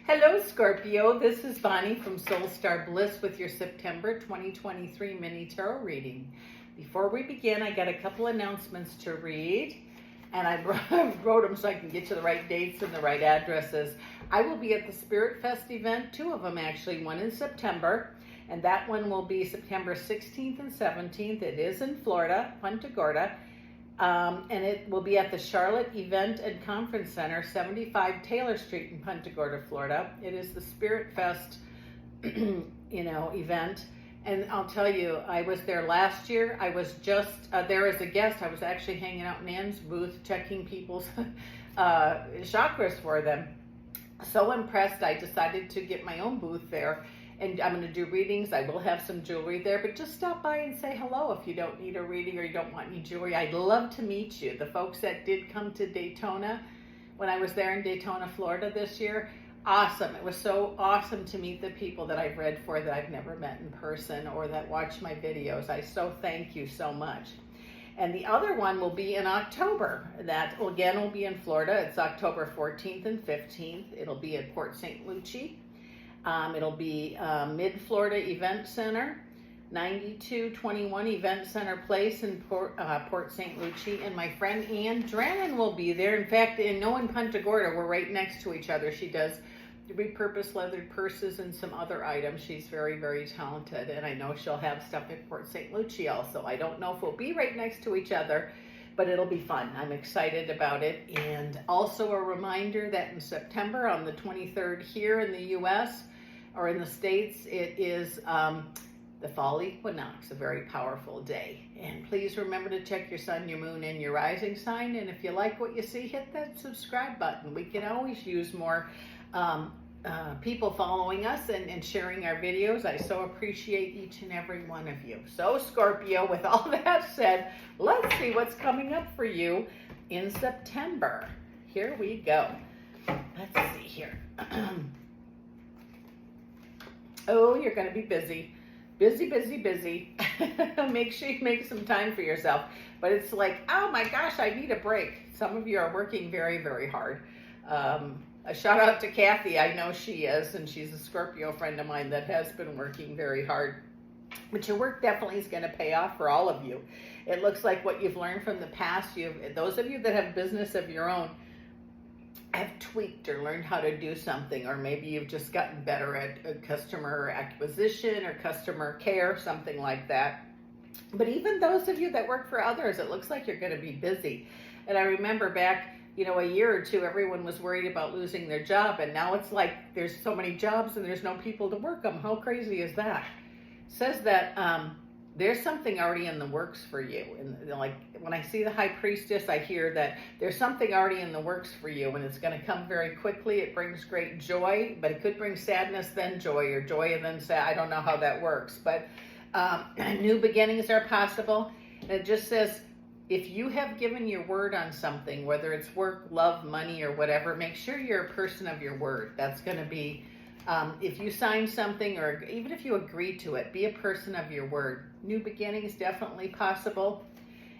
Hello, Scorpio. This is Bonnie from Soul Star Bliss with your September 2023 mini tarot reading. Before we begin, I got a couple announcements to read, and I wrote them so I can get to the right dates and the right addresses. I will be at the Spirit Fest event, two of them actually, one in September, and that one will be September 16th and 17th. It is in Florida, Punta, Gorda. And it will be at the Charlotte Event and Conference Center, 75 Taylor Street in Punta Gorda, Florida. It is the Spirit Fest, event. And I'll tell you, I was there last year. I was just there as a guest. I was actually hanging out in Ann's booth, checking people's chakras for them. So impressed, I decided to get my own booth there. And I'm going to do readings. I will have some jewelry there, but just stop by and say hello if you don't need a reading or you don't want any jewelry. I'd love to meet you. The folks that did come to Daytona, when I was there in Daytona, Florida this year, awesome. It was so awesome to meet the people that I've read for that I've never met in person or that watch my videos. I so thank you so much. And the other one will be in October. That, again, will be in Florida. It's October 14th and 15th. It'll be at Port St. Lucie. It'll be MidFlorida Event Center, 9221 Event Center Place in Port St. Lucie. And my friend Ann Drannon will be there. In fact, in Punta Gorda, we're right next to each other. She does repurposed leathered purses and some other items. She's very, very talented. And I know she'll have stuff at Port St. Lucie also. I don't know if we'll be right next to each other, but it'll be fun. I'm excited about it. And also a reminder that in September on the 23rd here in the U.S., or in the States, it is the fall equinox, a very powerful day. And please remember to check your sun, your moon, and your rising sign. And if you like what you see, hit that subscribe button. We can always use more people following us and sharing our videos. I so appreciate each and every one of you. So Scorpio, with all that said, let's see what's coming up for you in September. Here we go. Let's see here. Oh, you're going to be busy. Busy, busy, busy. Make sure you make some time for yourself. But it's like, oh my gosh, I need a break. Some of you are working very, very hard. A shout out to Kathy. I know she is, and she's a Scorpio friend of mine that has been working very hard. But your work definitely is going to pay off for all of you. It looks like what you've learned from the past, those of you that have business of your own, have tweaked or learned how to do something, or maybe you've just gotten better at customer acquisition or customer care, something like that. But even those of you that work for others, it looks like you're going to be busy. And I remember back, a year or two, everyone was worried about losing their job, and now it's like there's so many jobs and there's no people to work them. How crazy is that? It says that there's something already in the works for you. And like when I see the High Priestess, I hear that there's something already in the works for you, and it's going to come very quickly. It brings great joy, but it could bring sadness, then joy, or joy and then sad. I don't know how that works, but new beginnings are possible. And it just says, if you have given your word on something, whether it's work, love, money, or whatever, make sure you're a person of your word. That's going to be, if you sign something, or even if you agree to it, be a person of your word. New beginnings definitely possible.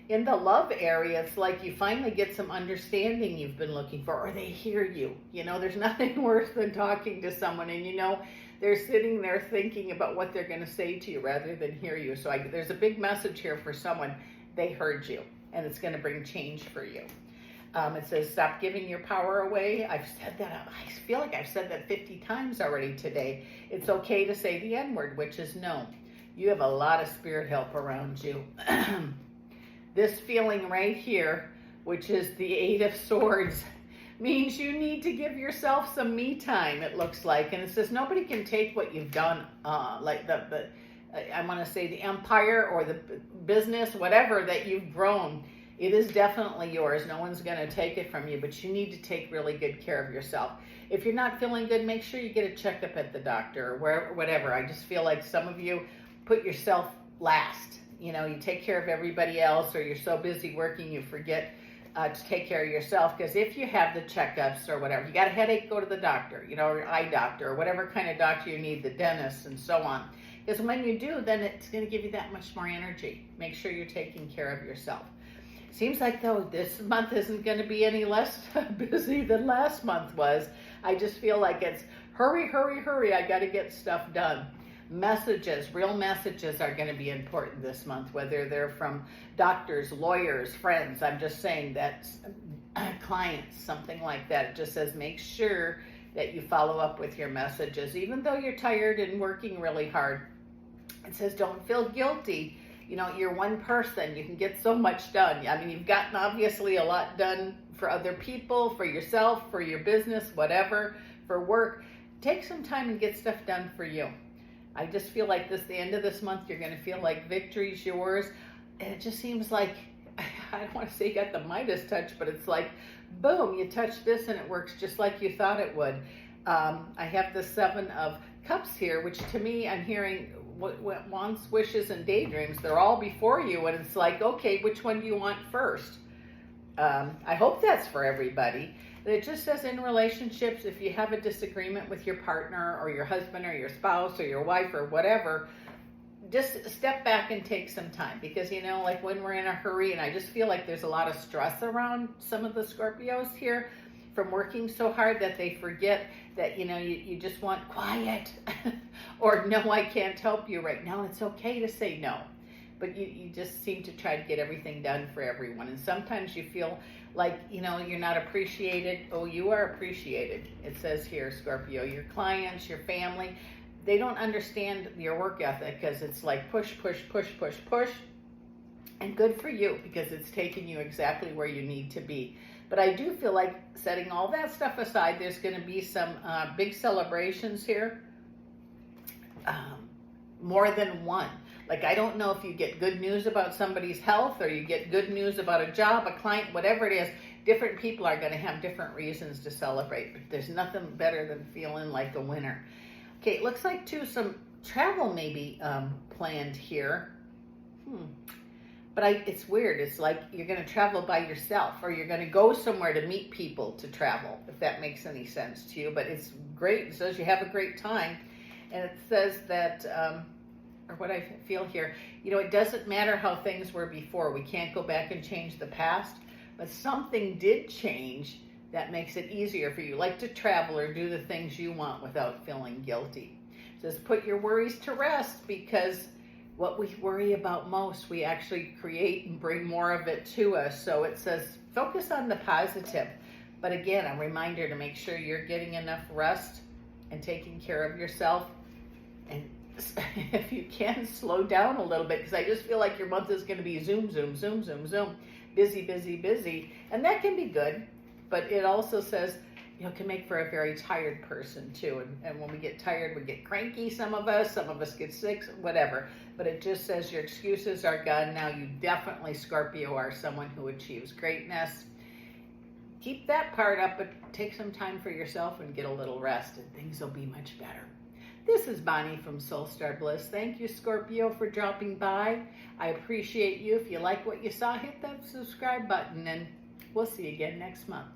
In the love area, it's like you finally get some understanding you've been looking for, or they hear you. There's nothing worse than talking to someone and they're sitting there thinking about what they're going to say to you rather than hear you. So there's a big message here for someone. They heard you, and it's going to bring change for you. It says, stop giving your power away. I've said that. I feel like I've said that 50 times already today. It's okay to say the N-word, which is no. You have a lot of spirit help around you. This feeling right here, which is the 8 of Swords, means you need to give yourself some me time, it looks like. And it says nobody can take what you've done, like I want to say the empire or the business, whatever that you've grown. It is definitely yours. No one's going to take it from you, but you need to take really good care of yourself. If you're not feeling good, make sure you get a checkup at the doctor or wherever, whatever. I just feel like some of you put yourself last. You take care of everybody else, or you're so busy working you forget to take care of yourself. Because if you have the checkups or whatever, you got a headache, go to the doctor, or eye doctor, or whatever kind of doctor you need, the dentist and so on. Because when you do, then it's going to give you that much more energy. Make sure you're taking care of yourself. Seems like, though, this month isn't going to be any less busy than last month was. I just feel like it's hurry, hurry, hurry. I got to get stuff done. Messages, real messages are going to be important this month, whether they're from doctors, lawyers, friends. I'm just saying that clients, something like that. It just says make sure that you follow up with your messages, even though you're tired and working really hard. It says don't feel guilty. You know, you're one person. You can get so much done. I mean, you've gotten obviously a lot done for other people, for yourself, for your business, whatever, for work. Take some time and get stuff done for you. I just feel like the end of this month, you're going to feel like victory's yours. And it just seems like, I don't want to say you got the Midas touch, but it's like, boom, you touch this and it works just like you thought it would. I have the 7 of Cups here, which to me, I'm hearing wants, wishes, and daydreams. They're all before you, and it's like, okay, which one do you want first? I hope that's for everybody. It just says in relationships, if you have a disagreement with your partner or your husband or your spouse or your wife or whatever, just step back and take some time, because, you know, like when we're in a hurry, and I just feel like there's a lot of stress around some of the Scorpios here from working so hard that they forget that, you know, you just want quiet or no, I can't help you right now. It's okay to say no, but you just seem to try to get everything done for everyone. And sometimes you feel like, you know, you're not appreciated. Oh, you are appreciated. It says here, Scorpio, your clients, your family, they don't understand your work ethic, because it's like push, push, push, push, push. And good for you, because it's taking you exactly where you need to be. But I do feel like, setting all that stuff aside, there's going to be some big celebrations here. More than one. Like, I don't know if you get good news about somebody's health, or you get good news about a job, a client, whatever it is. Different people are going to have different reasons to celebrate. But there's nothing better than feeling like a winner. Okay, it looks like, too, some travel may be planned here. But it's weird. It's like you're going to travel by yourself, or you're going to go somewhere to meet people to travel, if that makes any sense to you. But it's great. It says you have a great time. And it says that, or what I feel here, you know, it doesn't matter how things were before. We can't go back and change the past. But something did change that makes it easier for you, like to travel or do the things you want without feeling guilty. It says put your worries to rest, because what we worry about most, we actually create and bring more of it to us. So it says focus on the positive. But again, a reminder to make sure you're getting enough rest and taking care of yourself. And if you can, slow down a little bit, because I just feel like your month is going to be zoom, zoom, zoom, zoom, zoom, busy, busy, busy. And that can be good. But it also says, you know, it can make for a very tired person too. And when we get tired, we get cranky, some of us get sick, whatever. But it just says your excuses are gone. Now you definitely, Scorpio, are someone who achieves greatness. Keep that part up, but take some time for yourself and get a little rest, and things will be much better. This is Bonnie from Soul Star Bliss. Thank you, Scorpio, for dropping by. I appreciate you. If you like what you saw, hit that subscribe button, and we'll see you again next month.